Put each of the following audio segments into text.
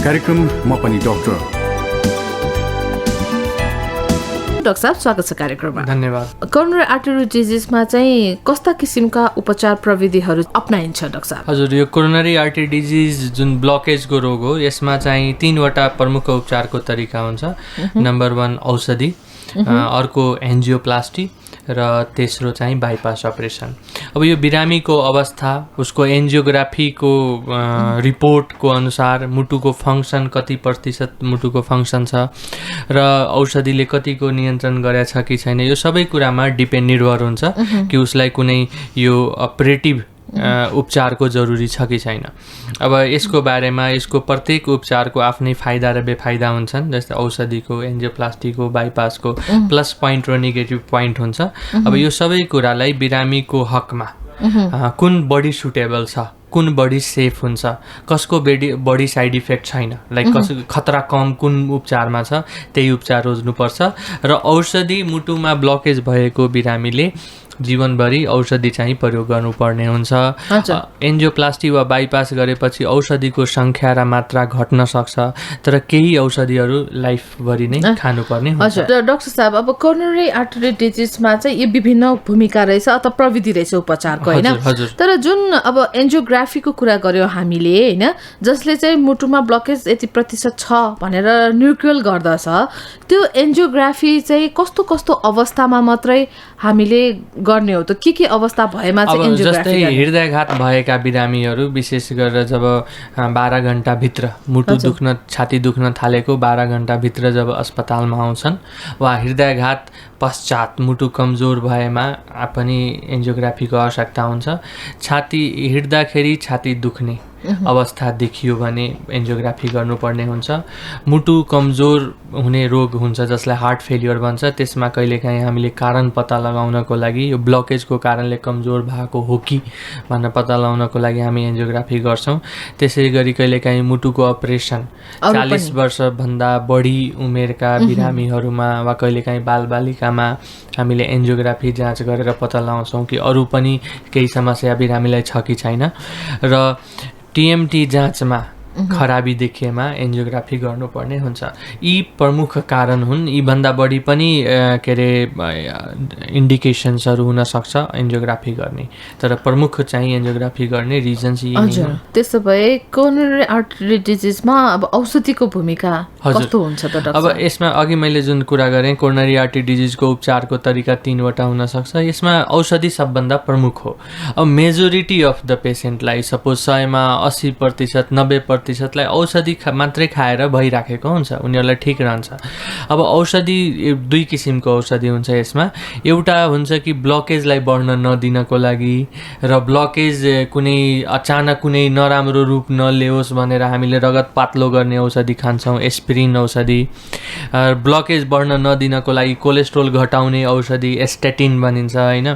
कार्यक्रम म पनि डाक्टर। डाक्टर साहब स्वागत छ कार्यक्रममा। धन्यवाद। कोरोनरी आर्टरी डिजिजमा चाहिँ कस्ता किसिमका उपचार प्रविधिहरू अपनाइन्छ डाक्टर साहब? हजुर, यो कोरोनरी आर्टरी डिजिज जुन ब्लकेजको रोग हो, यसमा चाहिँ 3वटा प्रमुख उपचारको तरिका हुन्छ। नम्बर 1 औषधि, अर्को एन्जियोप्लास्टी र तेस्रो चाहिँ बाइपास अपरेसन। अब यो बिरामीको अवस्था, उसको एन्जियोग्राफीको रिपोर्टको अनुसार मुटुको फङ्सन कति प्रतिशत मुटुको फङ्सन छ र औषधिले कतिको नियन्त्रण गरेको छ कि छैन, यो सबै कुरामा निर्भर हुन्छ कि उसलाई कुनै यो अपरेटिभ उपचारको जरुरी छ कि छैन। अब यसको बारेमा यसको प्रत्येक उपचारको आफ्नै फाइदा र बेफाइदा हुन्छन्। जस्तै औषधिको, एन्जियोप्लास्टीको, बाइपासको प्लस पोइन्ट र नेगेटिभ पोइन्ट हुन्छ। अब यो सबै कुरालाई बिरामीको हकमा कुन बडी सुटेबल छ, कुन बडी सेफ हुन्छ, कसको बडी साइड इफेक्ट छैन, लाइक खतरा कम कुन उपचारमा छ, त्यही उपचार रोज्नुपर्छ। र औषधि मुटुमा ब्लकेज भएको बिरामीले जीवनभरि औषधि चाहिँ प्रयोग गर्नुपर्ने हुन्छ। एन्जियोप्लास्टी वा बाइपास गरेपछि औषधिको सङ्ख्या र मात्रा घट्न सक्छ, तर केही औषधिहरू लाइफभरि नै खानुपर्ने हुन्छ। हजुर डाक्टर साहब, अब कोरोनरी आर्टरी डिजिजमा चाहिँ यो विभिन्न भूमिका रहेछ अथवा प्रविधि रहेछ उपचारको, होइन? तर जुन अब एन्जियोग्राफीको कुरा गर्यो हामीले, होइन, जसले चाहिँ मुटुमा ब्लकेज यति प्रतिशत छ भनेर न्युक्लियल गर्दछ, त्यो एन्जियोग्राफी चाहिँ कस्तो कस्तो अवस्थामा मात्रै हामीले गर्ने हो त? के अवस्था भएमा चाहिँ एन्जियोग्राफी? जस्तै हृदयघात भएका बिरामीहरू विशेष गरेर जब 12 घण्टाभित्र मुटु दुख्न, छाती दुख्न थालेको 12 घण्टाभित्र जब अस्पतालमा आउँछन्, वा हृदयघात पश्चात मुटु कमजोर भएमा पनि एन्जियोग्राफीको आवश्यकता हुन्छ। छाती हिँड्दाखेरि छाती दुख्ने अवस्था देखियो भने एन्जियोग्राफी गर्नुपर्ने हुन्छ। मुटु कमजोर हुने रोग हुन्छ जसलाई हार्ट फेलियर भन्छ, त्यसमा कहिलेकाहीँ हामीले कारण पत्ता लगाउनको लागि, यो ब्लकेजको कारणले कमजोर भएको हो कि भनेर पत्ता लगाउनको लागि हामी एन्जियोग्राफी गर्छौँ। त्यसै गरी कहिलेकाहीँ मुटुको अपरेसन 40 वर्षभन्दा बढी उमेरका बिरामीहरूमा वा कहिलेकाहीँ बालबालिकामा हामीले एन्जियोग्राफी जाँच गरेर पत्ता लगाउँछौँ कि अरू पनि केही समस्या बिरामीलाई छ कि छैन। र टिएमटी जाँचमा खराबी देखिएमा एन्जियोग्राफी गर्नुपर्ने हुन्छ। यी प्रमुख कारण हुन्। यीभन्दा बढी पनि के अरे इन्डिकेसन्सहरू हुनसक्छ एन्जियोग्राफी गर्ने, तर प्रमुख चाहिँ एन्जियोग्राफी गर्ने रिजन्स यी नै हुन्। त्यसो भए कोरोनरी आर्टरी डिजिजमा अब औषधिको भूमिका कस्तो हुन्छ त डाक्टर? अब यसमा अघि मैले जुन कुरा गरेँ, कोरोनरी आर्टरी डिजिजको उपचारको तरिका 3वटा हुनसक्छ। यसमा औषधि सबभन्दा प्रमुख हो। अब मेजोरिटी अफ द पेसेन्टलाई, सपोज 100मा 80%, 90%लाई औषधि मात्रै खाएर भइराखेको हुन्छ, उनीहरूलाई ठिक रहन्छ। अब औषधि 2 किसिमको औषधि हुन्छ यसमा। एउटा हुन्छ कि ब्लकेजलाई बढ्न नदिनको लागि, र ब्लकेज कुनै अचानक कुनै नराम्रो रूप नलियोस् भनेर हामीले रगत पातलो गर्ने औषधि खान्छौँ, एस्पिरिन औषधि। ब्लकेज बढ्न नदिनको लागि कोलेस्ट्रोल घटाउने औषधि स्टेटिन भनिन्छ, होइन,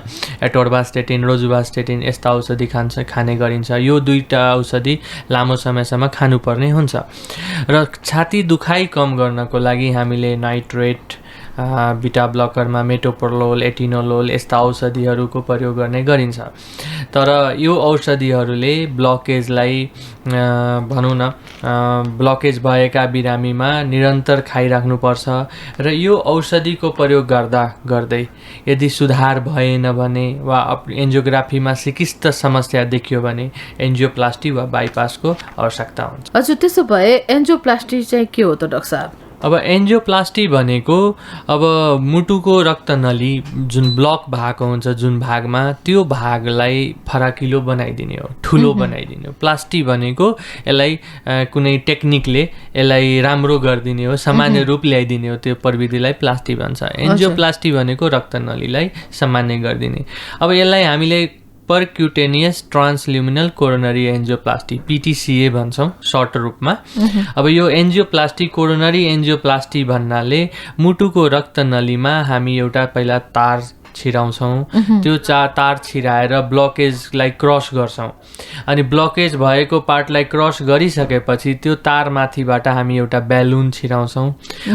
एटोर्भास्टेटिन, रोजुभास्टेटिन, यस्ता औषधि खाने गरिन्छ। यो 2टा औषधि लामो समयसम्म खानुपर्ने हुन्छ। र छाती दुखाइ कम गर्नको लागि हामीले नाइट्रेट, बिटा ब्लकरमा मेटोप्रोलोल, एटिनोलोल यस्ता औषधिहरूको प्रयोग गर्ने गरिन्छ। तर यो औषधिहरूले ब्लकेजलाई भनौँ न ब्लकेज भएका बिरामीमा निरन्तर खाइराख्नुपर्छ। र यो औषधिको प्रयोग गर्दै यदि सुधार भएन भने वा एन्जियोग्राफीमा सिकिस्त समस्या देखियो भने एन्जियोप्लास्टी वा बाइपासको आवश्यकता हुन्छ। हजुर, त्यसो भए एन्जियोप्लास्टी चाहिँ के हो त डाक्टर साहब? अब एन्जियोप्लास्टी भनेको अब मुटुको रक्तनली जुन ब्लक भएको हुन्छ जुन भागमा, त्यो भागलाई फराकिलो बनाइदिने हो, ठुलो बनाइदिने हो। प्लास्टी भनेको यसलाई कुनै टेक्निकले यसलाई राम्रो गरिदिने हो, सामान्य रूप ल्याइदिने हो, त्यो प्रविधिलाई प्लास्टी भन्छ। एन्जियोप्लास्टी भनेको रक्तनलीलाई सामान्य गरिदिने। अब यसलाई हामीले परक्युटेनियस ट्रान्सल्युमिनल कोरोनरी एन्जियोप्लास्टी, PTCA भन्छौँ सर्ट रूपमा। अब यो एन्जियोप्लास्टी, कोरोनरी एन्जियोप्लास्टी भन्नाले मुटुको रक्तनलीमा हामी एउटा पहिला तार छिराउँछौँ, त्यो तार छिराएर ब्लकेजलाई क्रस गर्छौँ। अनि ब्लकेज भएको पार्टलाई क्रस गरिसकेपछि त्यो तारमाथिबाट हामी एउटा बेलुन छिराउँछौँ,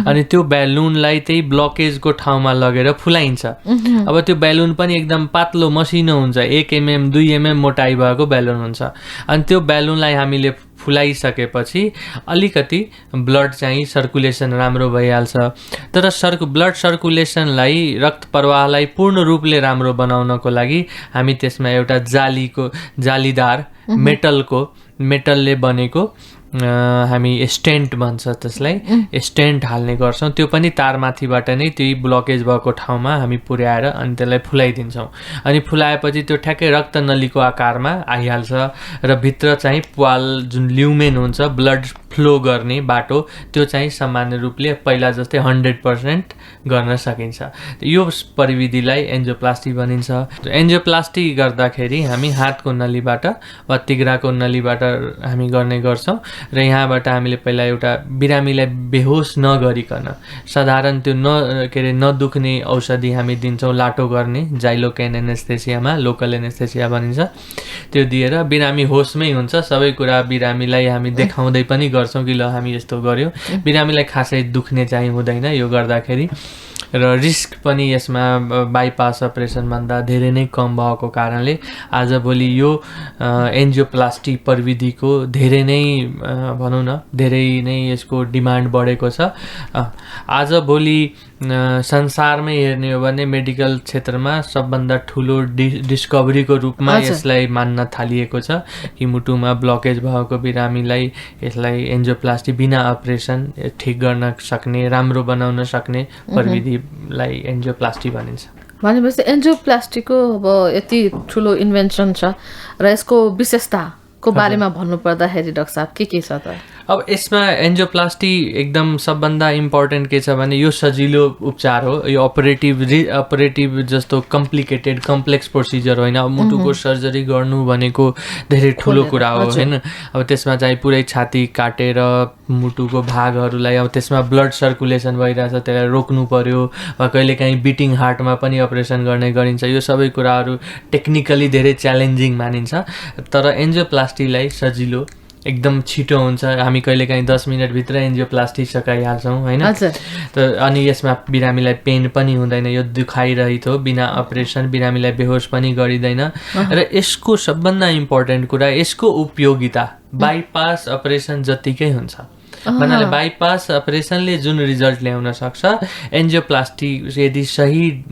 अनि त्यो बेलुनलाई त्यही ब्लकेजको ठाउँमा लगेर फुलाइन्छ। अब त्यो बेलुन पनि एकदम पातलो मसिनो हुन्छ, 1 mm 2 mm मोटाइ भएको बेलुन हुन्छ। अनि त्यो बेलुनलाई हामीले फुलाइसकेपछि अलिकति ब्लड चाहिँ सर्कुलेसन राम्रो भइहाल्छ। तर ब्लड सर्कुलेसनलाई रक्त प्रवाहलाई पूर्ण रूपले राम्रो बनाउनको लागि हामी त्यसमा एउटा जालीदार मेटलले बनेको हामी स्टेन्ट भन्छ त्यसलाई, स्टेन्ट हाल्ने गर्छौँ। त्यो पनि तारमाथिबाट नै त्यही ब्लकेज भएको ठाउँमा हामी पुर्याएर अनि त्यसलाई फुलाइदिन्छौँ। अनि फुलाएपछि त्यो ठ्याक्कै रक्त नलीको आकारमा आइहाल्छ र भित्र चाहिँ प्वाल जुन ल्युमेन हुन्छ ब्लड फ्लो गर्ने बाटो त्यो चाहिँ सामान्य रूपले पहिला जस्तै 100% गर्न सकिन्छ। यो प्रविधिलाई एन्जियोप्लास्टी भनिन्छ। एन्जियोप्लास्टी गर्दाखेरि हामी हातको नलीबाट वा तिघ्राको नलीबाट हामी गर्ने गर्छौँ र यहाँबाट हामीले पहिला एउटा बिरामीलाई बेहोस नगरिकन साधारण त्यो नदुख्ने औषधि हामी दिन्छौँ, लाटो गर्ने जाइलोकेन एनेस्थेसियामा, लोकल एनेस्थेसिया भनिन्छ। त्यो दिएर बिरामी होसमै हुन्छ। सबै कुरा बिरामीलाई हामी देखाउँदै पनि गर्छौँ कि ल हामी यस्तो गर्यो। बिरामीलाई खासै दुख्ने चाहिँ हुँदैन यो गर्दाखेरि र रिस्क पनि यसमा बाइपास अपरेसनभन्दा धेरै नै कम भएको कारणले आजभोलि यो एन्जियोप्लास्टी प्रविधिको धेरै नै भनौँ न धेरै नै यसको डिमान्ड बढेको छ। आजभोलि संसारमै हेर्ने हो भने मेडिकल क्षेत्रमा सबभन्दा ठुलो डिस्कभरीको रूपमा यसलाई मान्न थालिएको छ कि मुटुमा ब्लकेज भएको बिरामीलाई यसलाई एन्जियोप्लास्टी बिना अपरेसन ठिक गर्न सक्ने, राम्रो बनाउन सक्ने प्रविधिलाई एन्जियोप्लास्टी भनिन्छ। भनेपछि एन्जियोप्लास्टीको अब यति ठुलो इन्भेन्सन छ र यसको विशेषताको बारेमा भन्नुपर्दाखेरि डाक्टर साहब के छ त? अब यसमा एन्जियोप्लास्टी एकदम सबभन्दा इम्पोर्टेन्ट के छ भने यो सजिलो उपचार हो। यो अपरेटिभ जस्तो कम्प्लेक्स प्रोसिजर होइन। अब मुटुको सर्जरी गर्नु भनेको धेरै ठुलो कुरा हो होइन। अब त्यसमा चाहिँ पुरै छाती काटेर मुटुको भागहरूलाई अब त्यसमा ब्लड सर्कुलेसन भइरहेछ त्यसलाई रोक्नु पर्यो वा कहिलेकाहीँ बिटिङ हार्टमा पनि अपरेसन गर्ने गरिन्छ। यो सबै कुराहरू टेक्निकली धेरै च्यालेन्जिङ मानिन्छ। तर एन्जियोप्लास्टीलाई सजिलो, एकदम छिटो हुन्छ। हामी कहिलेकाहीँ 10 मिनटभित्र एन्जियोप्लास्टी सकाइहाल्छौँ होइन। अनि यसमा बिरामीलाई पेन पनि हुँदैन, यो दुखाइरहित हो, बिना अपरेसन बिरामीलाई बेहोस पनि गरिँदैन। र यसको सबभन्दा इम्पोर्टेन्ट कुरा यसको उपयोगिता बाइपास अपरेसन जतिकै हुन्छ। भन्नाले बाइपास अपरेसनले जुन रिजल्ट ल्याउन सक्छ एन्जियोप्लास्टी यदि सही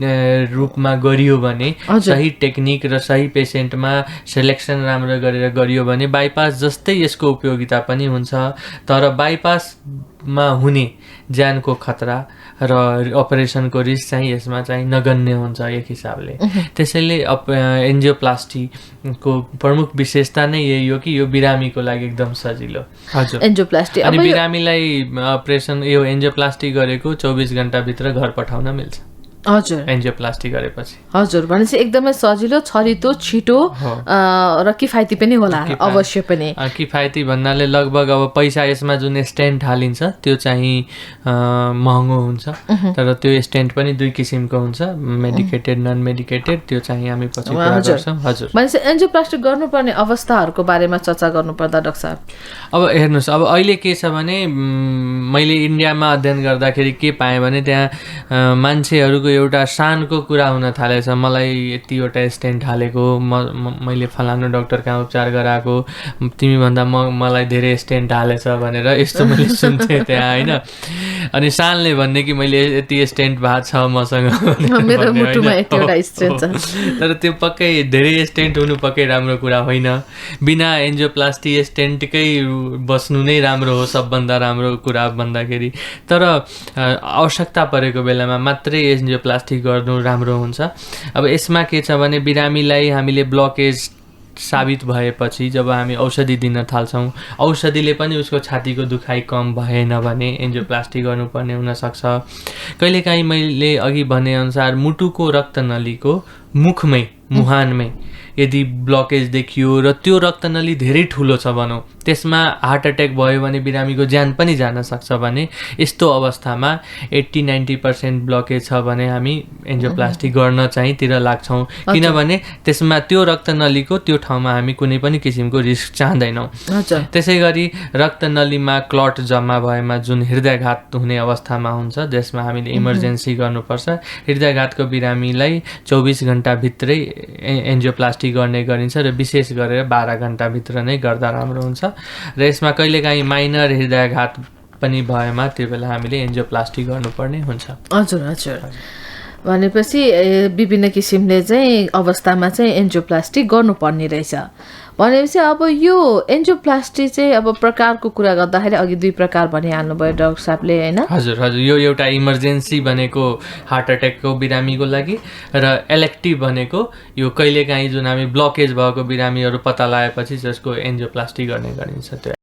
रूपमा गरियो भने, सही टेक्निक र सही पेसेन्टमा सेलेक्सन राम्रो गरेर गरियो भने बाइपास जस्तै यसको उपयोगिता पनि हुन्छ। तर बाइपासमा हुने ज्यानको खतरा र अपरेसनको रिस्क चाहिँ यसमा चाहिँ नगण्य हुन्छ एक हिसाबले। त्यसैले एन्जियोप्लास्टीको प्रमुख विशेषता नै यही हो कि यो बिरामीको लागि एकदम सजिलो। हजुर, एन्जियोप्लास्टी अनि बिरामीलाई अपरेसन यो एन्जियोप्लास्टी गरेको 24 घण्टाभित्र घर पठाउन मिल्छ। हजुर, एन्जियोप्लास्टी गरेपछि। हजुर, भनेपछि एकदमै सजिलो, छरितो, छिटो र किफायती पनि होला। अवश्य पनि किफायती भन्नाले लगभग अब पैसा यसमा जुन स्टेन्ट हालिन्छ त्यो चाहिँ महँगो हुन्छ। तर त्यो स्टेन्ट पनि दुई किसिमको हुन्छ, मेडिकेटेड नन मेडिकेटेड। त्यो चाहिँ हामी पछि कुरा गर्छौँ। हजुर, भनेपछि एन्जियोप्लास्टी गर्नुपर्ने अवस्थाहरूको बारेमा चर्चा गर्नुपर्दा डाक्टर साहब अब हेर्नुहोस्, अब अहिले के छ भने मैले इन्डियामा अध्ययन गर्दाखेरि के पाएँ भने त्यहाँ मान्छेहरूको एउटा शानको कुरा हुन थालेछ। मलाई यतिवटा स्टेन्ट हालेको, मैले फलानु डाक्टर कहाँ उपचार गराएको, तिमीभन्दा मलाई धेरै स्टेन्ट हालेछ भनेर यस्तो मैले सुन्थेँ त्यहाँ होइन। अनि शानले भन्ने कि मैले यति स्टेन्ट भएको छ मसँग, तर त्यो पक्कै धेरै स्टेन्ट हुनु पक्कै राम्रो कुरा होइन। बिना एन्जियोप्लास्टी स्टेन्टकै बस्नु नै राम्रो हो, सबभन्दा राम्रो कुरा भन्दाखेरि। तर आवश्यकता परेको बेलामा मात्रै एन्जियोप्लास्टी गर्नु राम्रो हुन्छ। अब यसमा के छ भने बिरामीलाई हामीले ब्लकेज साबित भएपछि जब हामी औषधि दिन थाल्छौँ, औषधिले पनि उसको छातीको दुखाइ कम भएन भने एन्जियोप्लास्टी गर्नुपर्ने हुनसक्छ। कहिलेकाहीँ मैले अघि भनेअनुसार मुटुको रक्तनलीको मुहानमै यदि ब्लकेज देखियो र त्यो रक्तनली धेरै ठुलो छ भनौँ, त्यसमा हार्ट अट्याक भयो भने बिरामीको ज्यान पनि जान सक्छ भने यस्तो अवस्थामा 80-90% ब्लकेज छ भने हामी एन्जियोप्लास्टी गर्न चाहिँ तिर लाग्छौँ। किनभने त्यसमा त्यो रक्तनलीको त्यो ठाउँमा हामी कुनै पनि किसिमको रिस्क चाहँदैनौँ। त्यसै गरी रक्तनलीमा क्लट जम्मा भएमा जुन हृदयघात हुने अवस्थामा हुन्छ, जसमा हामीले इमर्जेन्सी गर्नुपर्छ, हृदयघातको बिरामीलाई 24 घन्टाभित्रै एन्जियोप्लास्टी गर्ने गरिन्छ र विशेष गरेर 12 घन्टाभित्र नै गर्दा राम्रो हुन्छ र यसमा कहिलेकाहीँ माइनर हृदयाघात पनि भएमा त्यो बेला हामीले एन्जियोप्लास्टी गर्नुपर्ने हुन्छ। हजुर हजुर भनेपछि विभिन्न किसिमले चाहिँ अवस्थामा चाहिँ एन्जियोप्लास्टी गर्नुपर्ने रहेछ। भनेपछि अब यो एन्जियोप्लास्टी चाहिँ अब प्रकारको कुरा गर्दाखेरि अघि 2 प्रकार भनिहाल्नुभयो डाक्टर साहबले हैन? हजुर हजुर यो एउटा इमर्जेन्सी भनेको हार्ट अट्याकको बिरामीको लागि र इलेक्टिभ भनेको यो कहिलेकाहीँ जुन हामी ब्लकेज भएको बिरामीहरू पत्ता लगाएपछि जसको एन्जियोप्लास्टी गर्ने गरिन्छ त्यो